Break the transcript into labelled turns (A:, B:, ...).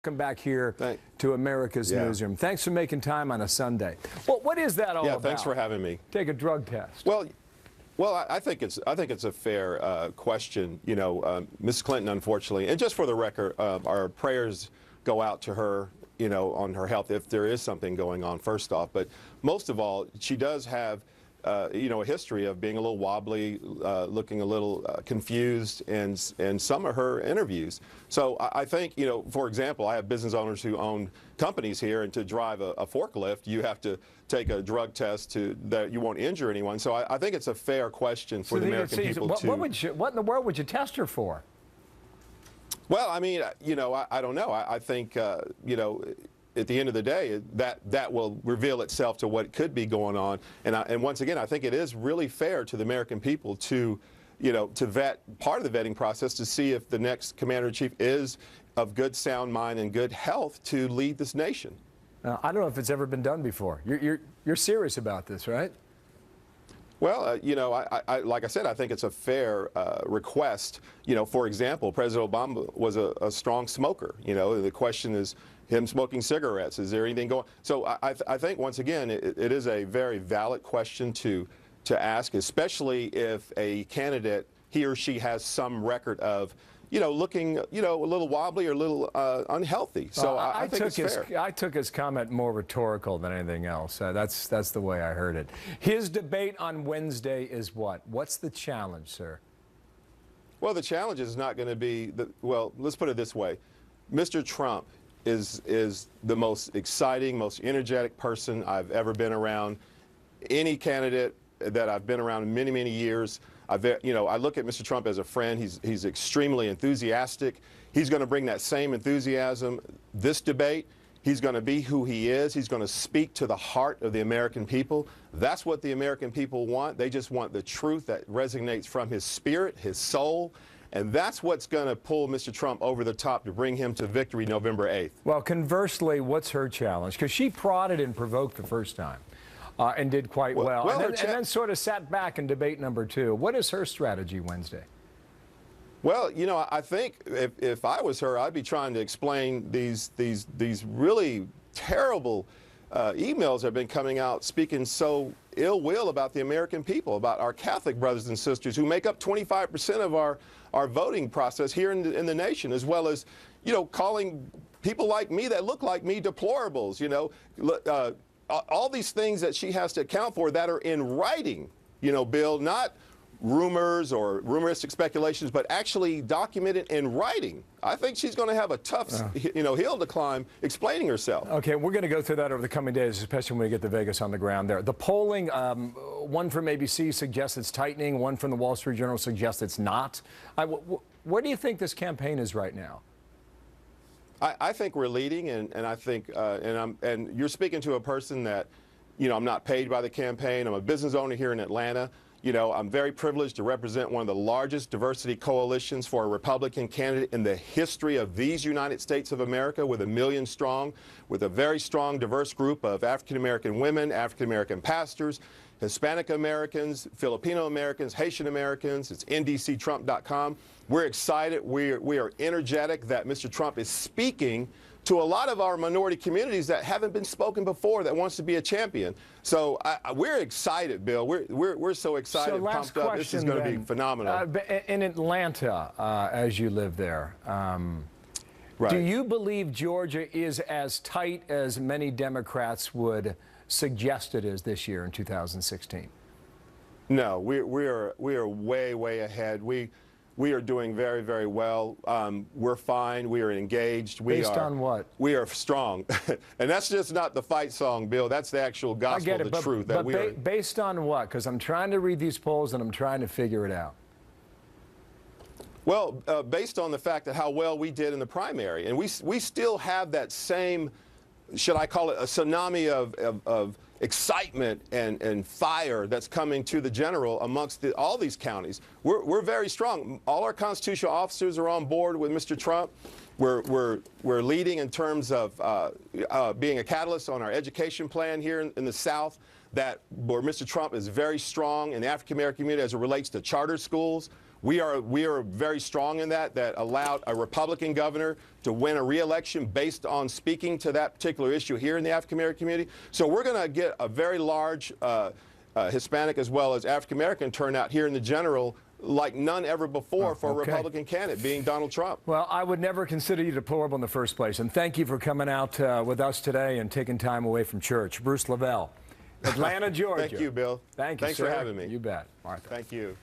A: Welcome back here to America's Newsroom. Thanks for making time on a Sunday. Well, what is that all about?
B: Yeah, thanks for having me.
A: Take a drug test.
B: Well, I think it's a fair question. You know, Ms. Clinton, unfortunately, and just for the record, our prayers go out to her, you know, on her health if there is something going on, first off. But most of all, she does have you know, a history of being a little wobbly, looking a little confused in some of her interviews. So I think, you know, for example, I have business owners who own companies here, and to drive a forklift, you have to take a drug test that you won't injure anyone. So I think it's a fair question for the American people to.
A: What in the world would you test her for? Well,
B: I mean, you know, I don't know. I think, you know, at the end of the day, that will reveal itself to what could be going on. And once again, I think it is really fair to the American people to, you know, to vet part of the vetting process to see if the next commander-in-chief is of good sound mind and good health to lead this nation.
A: I don't know if it's ever been done before. You're serious about this, right?
B: Well, you know, like I said, I think it's a fair request. You know, for example, President Obama was a strong smoker. You know, the question is him smoking cigarettes. Is there anything going? So I think, once again, it is a very valid question to ask, especially if a candidate, he or she, has some record of, you know, looking, you know, a little wobbly or a little unhealthy. So I think it's fair.
A: I took his comment more rhetorical than anything else. That's the way I heard it. His debate on Wednesday is what? What's the challenge, sir?
B: Well, the challenge is not going to be, well, let's put it this way. Mr. Trump is the most exciting, most energetic person I've ever been around. Any candidate that I've been around in many, many years. You know, I look at Mr. Trump as a friend. He's extremely enthusiastic. He's going to bring that same enthusiasm this debate. He's going to be who he is. He's going to speak to the heart of the American people. That's what the American people want. They just want the truth that resonates from his spirit, his soul. And that's what's going to pull Mr. Trump over the top to bring him to victory November 8th.
A: Well, conversely, what's her challenge? Because she prodded and provoked the first time. And did quite well. And then sort of sat back in debate number 2. What is her strategy Wednesday?
B: Well, you know, I think if I was her, I'd be trying to explain these really terrible emails that have been coming out speaking so ill will about the American people, about our Catholic brothers and sisters who make up 25% of our voting process here in the nation, as well as, you know, calling people like me that look like me deplorables, you know. All these things that she has to account for that are in writing, you know, Bill, not rumors or rumoristic speculations, but actually documented in writing. I think she's going to have a tough, you know, hill to climb explaining herself.
A: Okay, we're going to go through that over the coming days, especially when we get to Vegas on the ground there. The polling, one from ABC suggests it's tightening, one from the Wall Street Journal suggests it's not. Where do you think this campaign is right now?
B: I think we're leading, and I think, and you're speaking to a person that, you know, I'm not paid by the campaign. I'm a business owner here in Atlanta. You know, I'm very privileged to represent one of the largest diversity coalitions for a Republican candidate in the history of these United States of America, with 1 million strong, with a very strong, diverse group of African-American women, African-American pastors, Hispanic Americans, Filipino Americans, Haitian Americans. It's ndctrump.com. We're excited. We are energetic that Mr. Trump is speaking to a lot of our minority communities that haven't been spoken before, that wants to be a champion. So we're excited, Bill. We're so excited, and pumped up. This is going to be phenomenal.
A: In Atlanta, as you live there,
B: right.
A: Do you believe Georgia is as tight as many Democrats would suggest it is this year in 2016?
B: No, we are way, way ahead. We are doing very, very well. We're fine. We are engaged.
A: Based on what?
B: We are strong. And that's just not the fight song, Bill. That's the actual gospel of the truth.
A: But based on what? Because I'm trying to read these polls and I'm trying to figure it out.
B: Well, based on the fact that how well we did in the primary. And we still have that same, should I call it, a tsunami of excitement and fire that's coming to the general amongst all these counties. We're very strong. All our constitutional officers are on board with Mr. Trump. We're leading in terms of being a catalyst on our education plan here in the South, where Mr. Trump is very strong in the African-American community as it relates to charter schools. We are very strong in that allowed a Republican governor to win a re-election based on speaking to that particular issue here in the African-American community. So we're going to get a very large Hispanic as well as African-American turnout here in the general like none ever before for a Republican candidate, being Donald Trump.
A: Well, I would never consider you deplorable in the first place, and thank you for coming out with us today and taking time away from church. Bruce LeVell, Atlanta, Georgia.
B: Thank you, Bill.
A: Thank you,
B: Thanks
A: sir.
B: for having me.
A: You bet. Martha.
B: Thank you.